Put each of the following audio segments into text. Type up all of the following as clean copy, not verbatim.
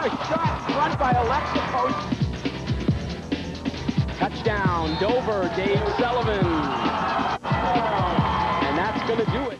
a shot front by Alexa Post. Touchdown, Dover, Dave Sullivan. And that's going to do it.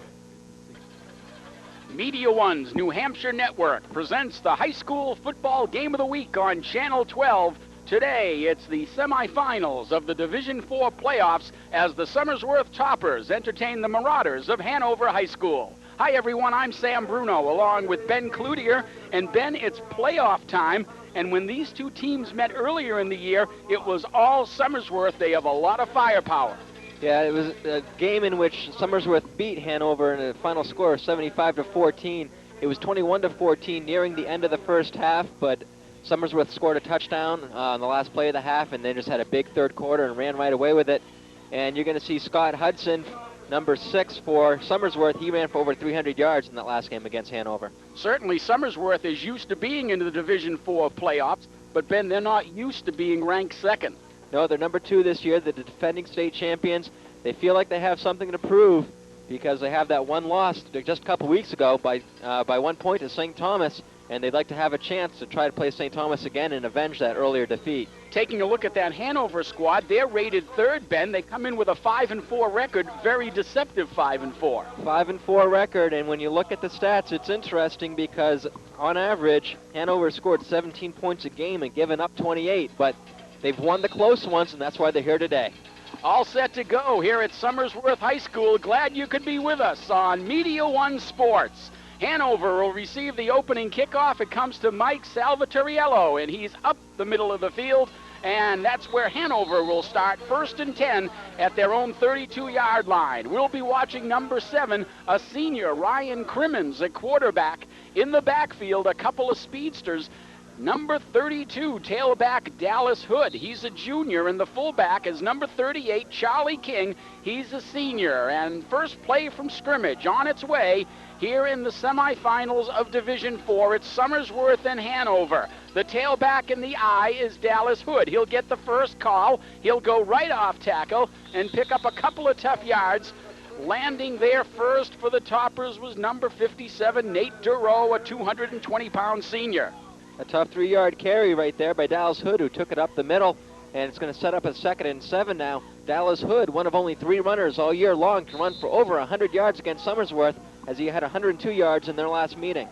Media One's New Hampshire Network presents the high school football game of the week on Channel 12. Today, it's the semifinals of the Division IV playoffs as the Somersworth Toppers entertain the Marauders of Hanover High School. Hi, everyone. I'm Sam Bruno, along with Ben Cloutier. And, Ben, it's playoff time. And when these two teams met earlier in the year, it was all Somersworth. They have a lot of firepower. Yeah, it was a game in which Somersworth beat Hanover in a final score of 75-14. It was 21-14 nearing the end of the first half, but Somersworth scored a touchdown on the last play of the half, and they just had a big third quarter and ran right away with it. And you're going to see Scott Hudson, number 6 for Somersworth. He ran for over 300 yards in that last game against Hanover. Certainly, Somersworth is used to being in the Division IV playoffs, but, Ben, they're not used to being ranked second. No, they're number 2 this year, the defending state champions. They feel like they have something to prove because they have that one loss just a couple weeks ago by 1 point to St. Thomas, and they'd like to have a chance to try to play St. Thomas again and avenge that earlier defeat. Taking a look at that Hanover squad, they're rated third, Ben. They come in with a 5-4 record, very deceptive 5-4. 5-4 record, and when you look at the stats, it's interesting because on average, Hanover scored 17 points a game and given up 28, but they've won the close ones, and that's why they're here today. All set to go here at Somersworth High School. Glad you could be with us on Media One Sports. Hanover will receive the opening kickoff. It comes to Mike Salvatoriello, and he's up the middle of the field, and that's where Hanover will start 1st and 10 at their own 32-yard line. We'll be watching number 7, a senior, Ryan Crimmins, a quarterback. In the backfield, a couple of speedsters. Number 32, tailback Dallas Hood. He's a junior, and the fullback is number 38, Charlie King. He's a senior. And first play from scrimmage on its way here in the semifinals of Division IV. It's Somersworth and Hanover. The tailback in the eye is Dallas Hood. He'll get the first call. He'll go right off tackle and pick up a couple of tough yards. Landing there first for the Toppers was number 57, Nate Durow, a 220-pound senior. A tough 3-yard carry right there by Dallas Hood, who took it up the middle, and it's going to set up a 2nd and 7 now. Dallas Hood, one of only 3 runners all year long, can run for over 100 yards against Somersworth, as he had 102 yards in their last meeting.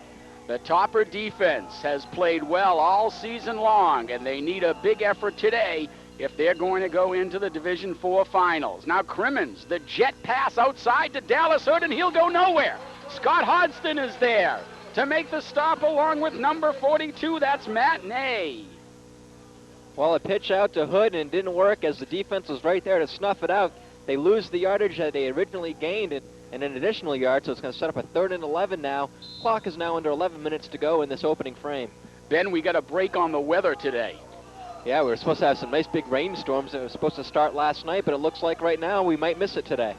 The Topper defense has played well all season long, and they need a big effort today if they're going to go into the Division IV finals. Now Crimmins, the jet pass outside to Dallas Hood, and he'll go nowhere. Scott Hodgson is there to make the stop along with number 42, that's Matt Ney. Well, a pitch out to Hood and didn't work as the defense was right there to snuff it out. They lose the yardage that they originally gained and an additional yard, so it's going to set up a 3rd and 11 now. Clock is now under 11 minutes to go in this opening frame. Ben, we got a break on the weather today. Yeah, we were supposed to have some nice big rainstorms that were supposed to start last night, but it looks like right now we might miss it today.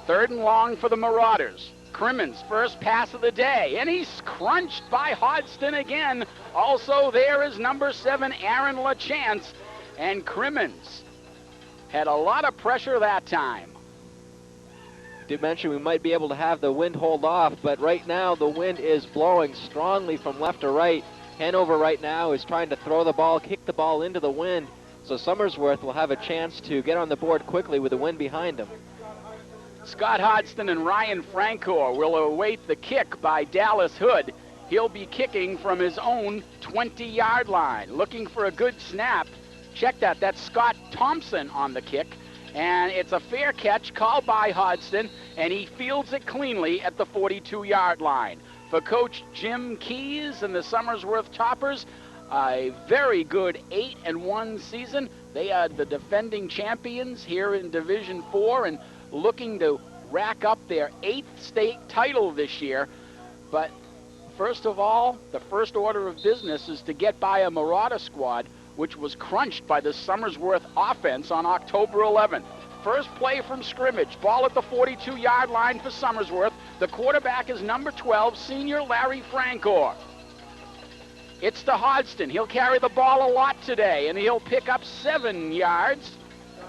3rd and long for the Marauders. Crimmins' first pass of the day, and he's crunched by Hodgson again. Also there is number 7, Aaron LaChance, and Crimmins had a lot of pressure that time. Did mention we might be able to have the wind hold off, but right now the wind is blowing strongly from left to right. Hanover right now is trying to throw the ball, kick the ball into the wind, so Somersworth will have a chance to get on the board quickly with the wind behind them. Scott Hodgson and Ryan Francor will await the kick by Dallas Hood. He'll be kicking from his own 20-yard line, looking for a good snap. Check that. That's Scott Thompson on the kick. And it's a fair catch called by Hodgson, and he fields it cleanly at the 42-yard line. For Coach Jim Keys and the Somersworth Toppers, a very good 8-1 season. They are the defending champions here in Division IV and looking to rack up their 8th state title this year. But first of all, the first order of business is to get by a Marauder squad, which was crunched by the Somersworth offense on October 11th. First play from scrimmage, ball at the 42-yard line for Somersworth. The quarterback is number 12, senior Larry Francor. It's to Hodgson. He'll carry the ball a lot today, and he'll pick up 7 yards.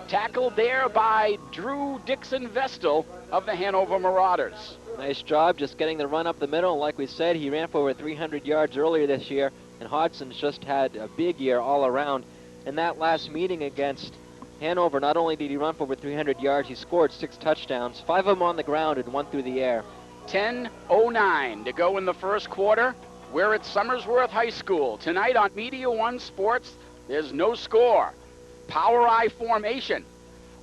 Tackled there by Drew Dixon-Vestal of the Hanover Marauders. Nice job just getting the run up the middle. Like we said, he ran for over 300 yards earlier this year. and Hodgson's just had a big year all around. In that last meeting against Hanover, not only did he run for over 300 yards, he scored 6 touchdowns, 5 of them on the ground and 1 through the air. 10:09 to go in the first quarter. We're at Somersworth High School. Tonight on Media One Sports, there's no score. Power I formation.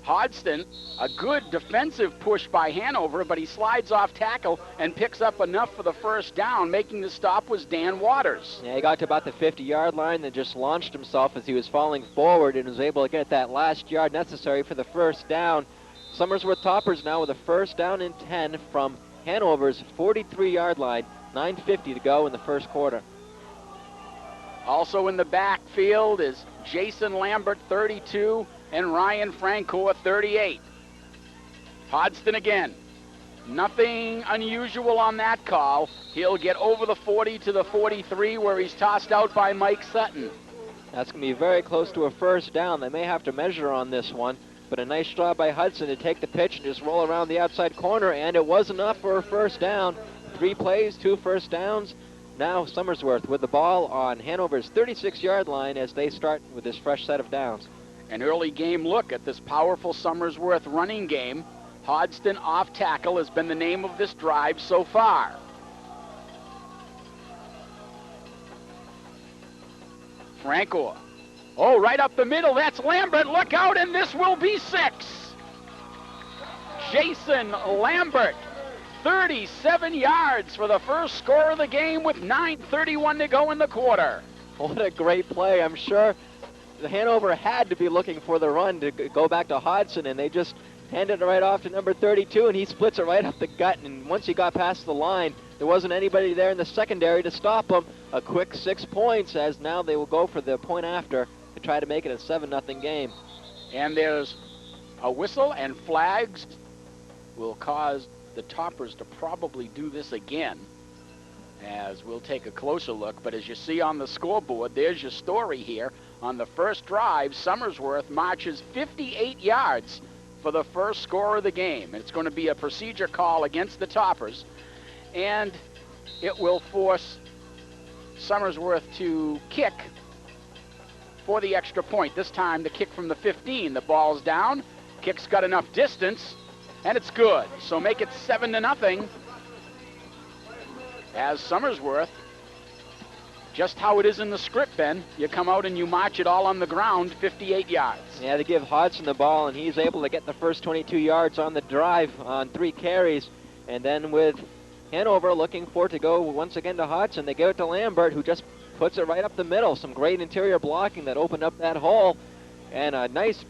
Hodgson, a good defensive push by Hanover, but he slides off tackle and picks up enough for the first down. Making the stop was Dan Waters. Yeah, he got to about the 50-yard line and just launched himself as he was falling forward and was able to get that last yard necessary for the first down. Somersworth Toppers now with a first down and 10 from Hanover's 43-yard line. 9:50 to go in the first quarter. Also in the backfield is Jason Lambert, 32, and Ryan Francoeur, 38. Hodgson again. Nothing unusual on that call. He'll get over the 40 to the 43 where he's tossed out by Mike Sutton. That's going to be very close to a first down. They may have to measure on this one, but a nice job by Hudson to take the pitch and just roll around the outside corner, and it was enough for a first down. 3 plays, 2 first downs. Now Somersworth with the ball on Hanover's 36-yard line as they start with this fresh set of downs. An early game look at this powerful Somersworth running game. Hodgson off tackle has been the name of this drive so far. Francoeur. Oh, right up the middle. That's Lambert. Look out, and this will be 6. Jason Lambert. 37 yards for the first score of the game with 9:31 to go in the quarter. What a great play. I'm sure the Hanover had to be looking for the run to go back to Hodgson, and they just handed it right off to number 32, and he splits it right up the gut. And once he got past the line, there wasn't anybody there in the secondary to stop him. A quick 6 points, as now they will go for the point after to try to make it a 7-0 game. And there's a whistle, and flags will cause the Toppers to probably do this again, as we'll take a closer look. But as you see on the scoreboard, there's your story here. On the first drive, Somersworth marches 58 yards for the first score of the game. It's going to be a procedure call against the Toppers, and it will force Somersworth to kick for the extra point. This time the kick from the 15. The ball's down, kick's got enough distance, and it's good. So make it 7-0 as Somersworth, just how it is in the script, Ben, you come out and you march it all on the ground, 58 yards. Yeah, they give Hodgson the ball, and he's able to get the first 22 yards on the drive on 3 carries. And then with Hanover looking for it to go once again to Hodgson, they give it to Lambert, who just puts it right up the middle. Some great interior blocking that opened up that hole. And a nice